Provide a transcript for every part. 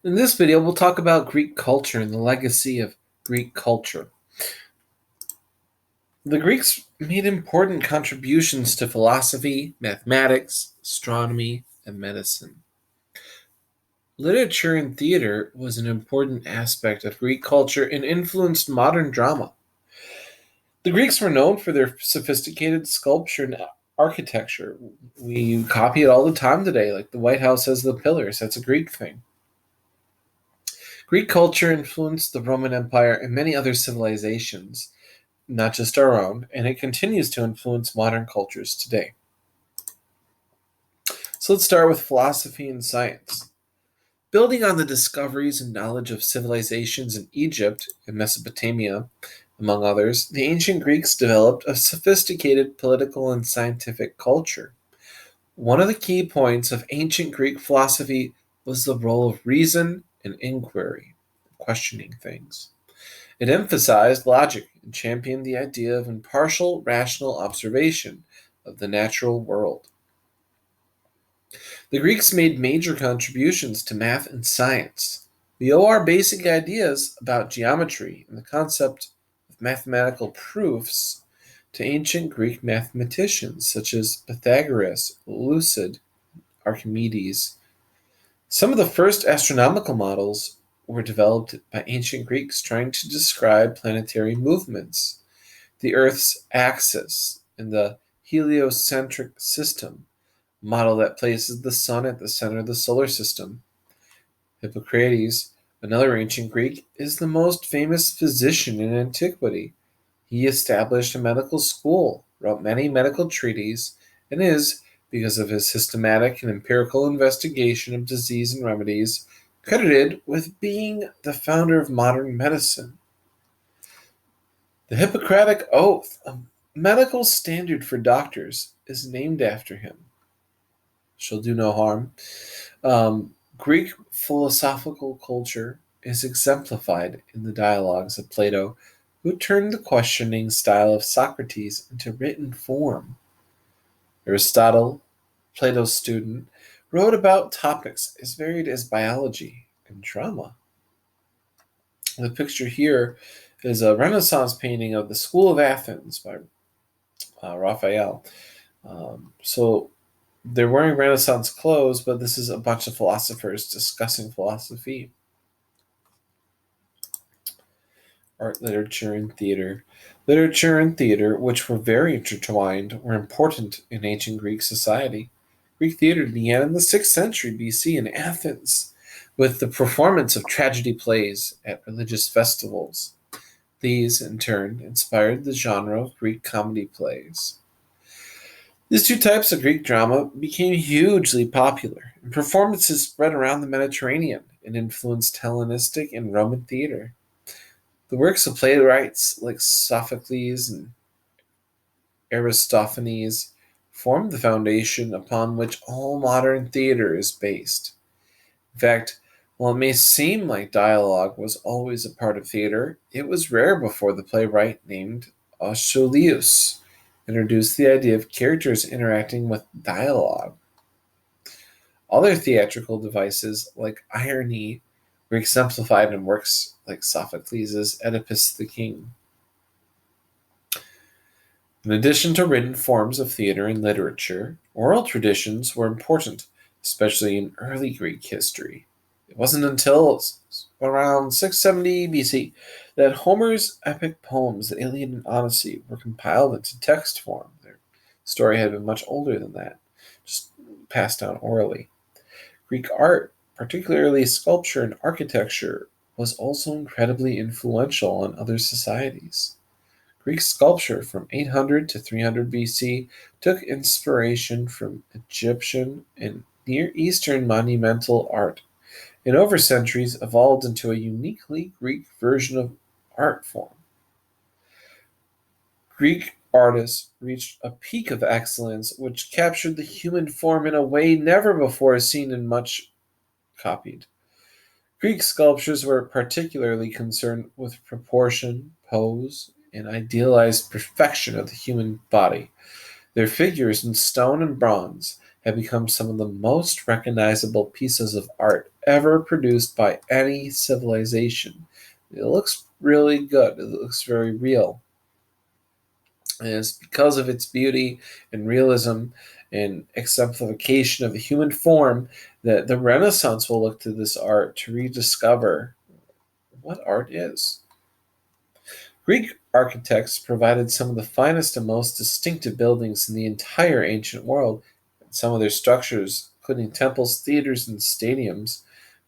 In this video, we'll talk about Greek culture and the legacy of Greek culture. The Greeks made important contributions to philosophy, mathematics, astronomy, and medicine. Literature and theater was an important aspect of Greek culture and influenced modern drama. The Greeks were known for their sophisticated sculpture and architecture. We copy it all the time today, like the White House has the pillars. That's a Greek thing. Greek culture influenced the Roman Empire and many other civilizations, not just our own, and it continues to influence modern cultures today. So let's start with philosophy and science. Building on the discoveries and knowledge of civilizations in Egypt and Mesopotamia, among others, the ancient Greeks developed a sophisticated political and scientific culture. One of the key points of ancient Greek philosophy was the role of reason and inquiry, questioning things. It emphasized logic and championed the idea of impartial, rational observation of the natural world. The Greeks made major contributions to math and science. We owe our basic ideas about geometry and the concept of mathematical proofs to ancient Greek mathematicians such as Pythagoras, Euclid, Archimedes. Some of the first astronomical models were developed by ancient Greeks trying to describe planetary movements, the Earth's axis, and the heliocentric system, a model that places the sun at the center of the solar system. Hippocrates, another ancient Greek, is the most famous physician in antiquity. He established a medical school, wrote many medical treatises, and is, because of his systematic and empirical investigation of disease and remedies, credited with being the founder of modern medicine. The Hippocratic Oath, a medical standard for doctors, is named after him. Shall do no harm. Greek philosophical culture is exemplified in the dialogues of Plato, who turned the questioning style of Socrates into written form. Aristotle, Plato's student, wrote about topics as varied as biology and drama. The picture here is a Renaissance painting of the School of Athens by Raphael. So they're wearing Renaissance clothes, but this is a bunch of philosophers discussing philosophy. Art, literature, and theater. Literature and theater, which were very intertwined, were important in ancient Greek society. Greek theater began in the 6th century BC in Athens with the performance of tragedy plays at religious festivals. These, in turn, inspired the genre of Greek comedy plays. These two types of Greek drama became hugely popular, and performances spread around the Mediterranean and influenced Hellenistic and Roman theater. The works of playwrights like Sophocles and Aristophanes formed the foundation upon which all modern theater is based. In fact, while it may seem like dialogue was always a part of theater, it was rare before the playwright named Aeschylus introduced the idea of characters interacting with dialogue. Other theatrical devices, like irony, were exemplified in works like Sophocles' Oedipus the King. In addition to written forms of theater and literature, oral traditions were important, especially in early Greek history. It wasn't until around 670 BC that Homer's epic poems, the Iliad and Odyssey, were compiled into text form. Their story had been much older than that, just passed down orally. Greek art, particularly sculpture and architecture, was also incredibly influential on other societies. Greek sculpture from 800 to 300 BC took inspiration from Egyptian and Near Eastern monumental art, and over centuries evolved into a uniquely Greek version of art form. Greek artists reached a peak of excellence which captured the human form in a way never before seen and much copied. Greek sculptures were particularly concerned with proportion, pose, and idealized perfection of the human body. Their figures in stone and bronze have become some of the most recognizable pieces of art ever produced by any civilization. It looks really good. It looks very real. And it's because of its beauty and realism and exemplification of the human form that the Renaissance will look to this art to rediscover what art is. Greek architects provided some of the finest and most distinctive buildings in the entire ancient world, and some of their structures, including temples, theaters, and stadiums,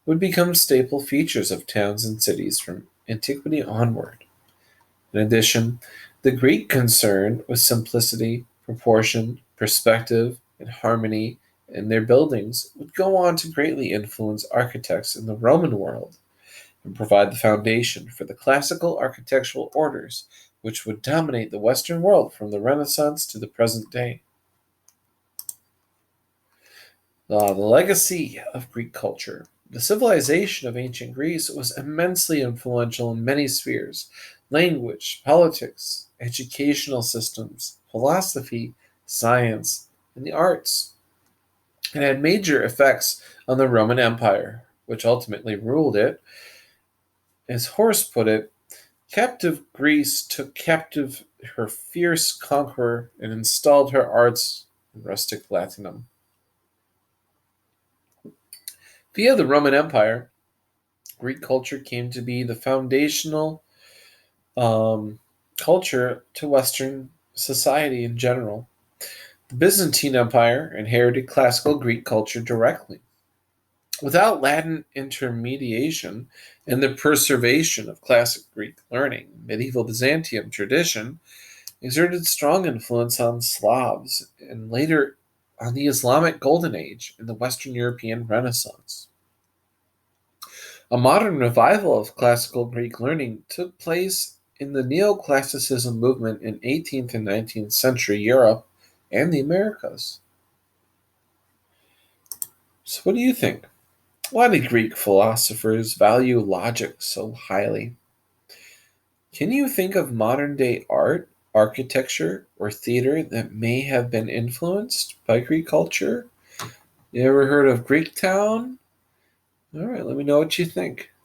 would become staple features of towns and cities from antiquity onward. In addition, the Greek concern with simplicity, proportion, perspective, and harmony in their buildings would go on to greatly influence architects in the Roman world and provide the foundation for the classical architectural orders which would dominate the Western world from the Renaissance to the present day. The legacy of Greek culture. The civilization of ancient Greece was immensely influential in many spheres: language, politics, educational systems, philosophy, science, and the arts. It had major effects on the Roman Empire, which ultimately ruled it. As Horace put it, captive Greece took captive her fierce conqueror and installed her arts in rustic Latinum. Via the Roman Empire, Greek culture came to be the foundational um, culture to Western society in general. The Byzantine Empire inherited classical Greek culture directly. Without Latin intermediation and the preservation of classic Greek learning, medieval Byzantium tradition exerted strong influence on Slavs and later on the Islamic Golden Age and the Western European Renaissance. A modern revival of classical Greek learning took place in the Neoclassicism movement in 18th and 19th century Europe and the Americas. So, what do you think? Why did Greek philosophers value logic so highly? Can you think of modern day art, architecture, or theater that may have been influenced by Greek culture? You ever heard of Greek Town? All right, let me know what you think.